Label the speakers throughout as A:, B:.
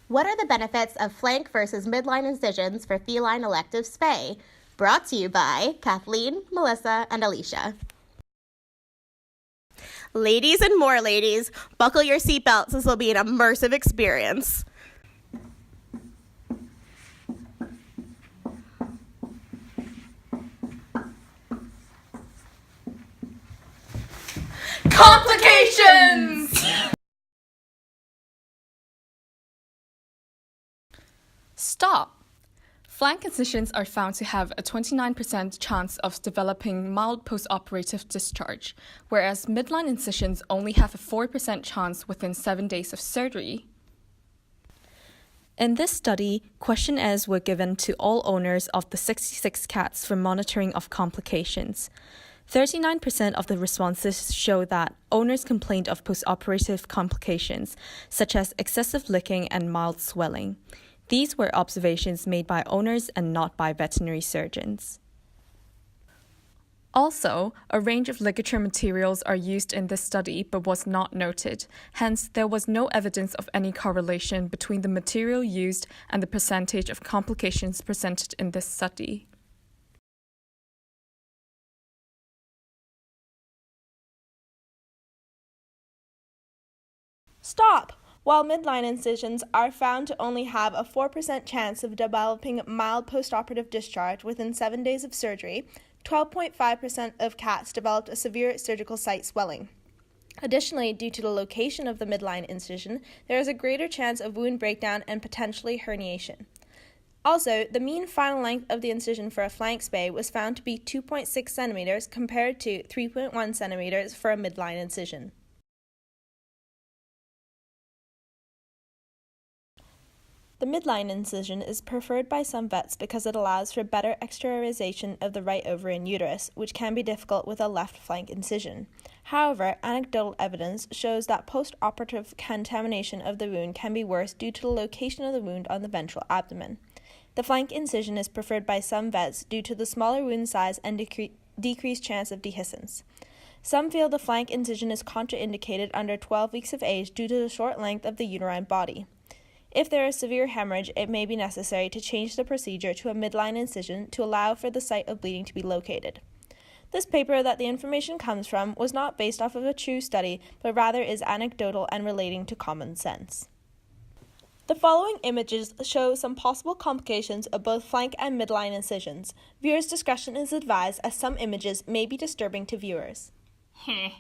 A: What are the benefits of flank versus midline incisions for feline elective spay? Brought to you by Kathleen, Melissa, and Alicia. Ladies and more ladies, buckle your seatbelts. This will be an immersive experience.
B: Complications! Stop! Flank incisions are found to have a 29% chance of developing mild postoperative discharge, whereas midline incisions only have a 4% chance within 7 days of surgery. In this study, questionnaires were given to all owners of the 66 cats for monitoring of complications. 39% of the responses show that owners complained of postoperative complications, such as excessive licking and mild swelling. These were observations made by owners and not by veterinary surgeons. Also, a range of ligature materials are used in this study but was not noted. Hence, there was no evidence of any correlation between the material used and the percentage of complications presented in this study.
C: Stop! While midline incisions are found to only have a 4% chance of developing mild postoperative discharge within 7 days of surgery, 12.5% of cats developed a severe surgical site swelling. Additionally, due to the location of the midline incision, there is a greater chance of wound breakdown and potentially herniation. Also, the mean final length of the incision for a flank spay was found to be 2.6 centimeters compared to 3.1 centimeters for a midline incision. The midline incision is preferred by some vets because it allows for better exteriorization of the right ovarian uterus, which can be difficult with a left flank incision. However, anecdotal evidence shows that post-operative contamination of the wound can be worse due to the location of the wound on the ventral abdomen. The flank incision is preferred by some vets due to the smaller wound size and decreased chance of dehiscence. Some feel the flank incision is contraindicated under 12 weeks of age due to the short length of the uterine body. If there is severe hemorrhage, it may be necessary to change the procedure to a midline incision to allow for the site of bleeding to be located. This paper that the information comes from was not based off of a true study, but rather is anecdotal and relating to common sense. The following images show some possible complications of both flank and midline incisions. Viewers' discretion is advised as some images may be disturbing to viewers.
B: Hey,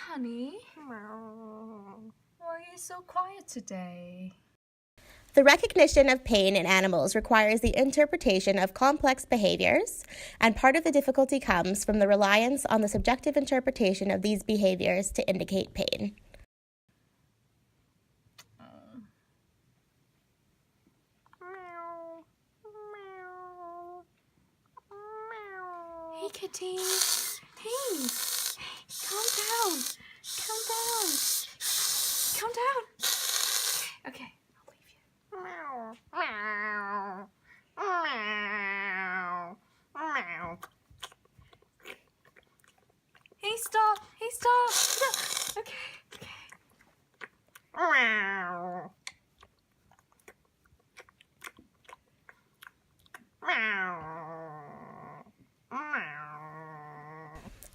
B: honey. Why are you so quiet today?
A: The recognition of pain in animals requires the interpretation of complex behaviors, and part of the difficulty comes from the reliance on the subjective interpretation of these behaviors to indicate pain.
B: Hey, kitty. Hey, calm down. Calm down. Calm down. Okay, I'll leave you. Hey, stop. Hey, stop. Stop. Okay.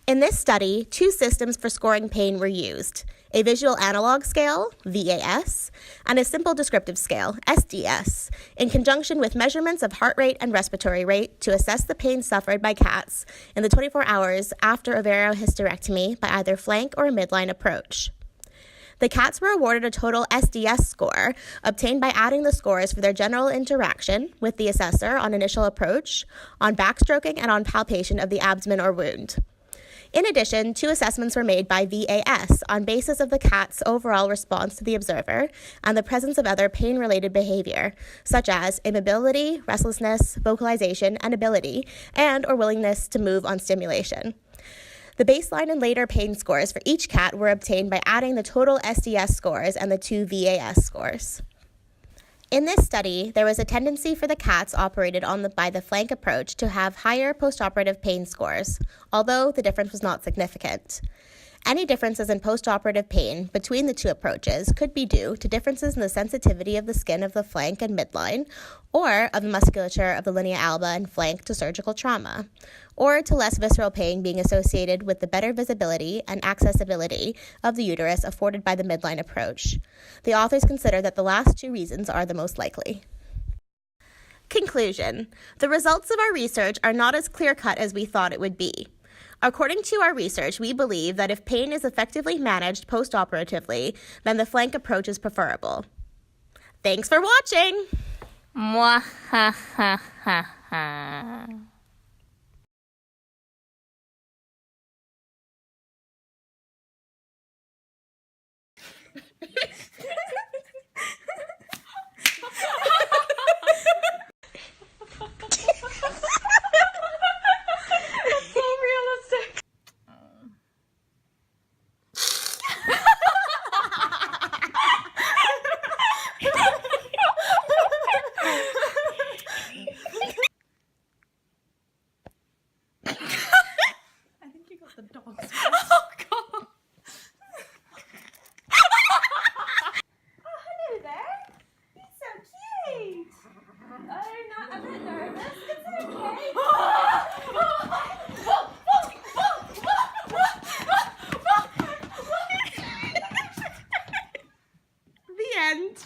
A: In this study, two systems for scoring pain were used: a visual analog scale, VAS, and a simple descriptive scale, SDS, in conjunction with measurements of heart rate and respiratory rate to assess the pain suffered by cats in the 24 hours after ovariohysterectomy by either flank or a midline approach. The cats were awarded a total SDS score, obtained by adding the scores for their general interaction with the assessor on initial approach, on backstroking, and on palpation of the abdomen or wound. In addition, 2 assessments were made by VAS on basis of the cat's overall response to the observer and the presence of other pain-related behavior, such as immobility, restlessness, vocalization, and ability, and or willingness to move on stimulation. The baseline and later pain scores for each cat were obtained by adding the total SDS scores and the 2 VAS scores. In this study, there was a tendency for the cats operated on by the flank approach to have higher postoperative pain scores, although the difference was not significant. Any differences in postoperative pain between the 2 approaches could be due to differences in the sensitivity of the skin of the flank and midline, or of the musculature of the linea alba and flank to surgical trauma, or to less visceral pain being associated with the better visibility and accessibility of the uterus afforded by the midline approach. The authors consider that the last 2 reasons are the most likely. Conclusion. The results of our research are not as clear-cut as we thought it would be. According to our research, we believe that if pain is effectively managed postoperatively, then the flank approach is preferable. Thanks for watching!
D: Mwahahaha.
A: The end.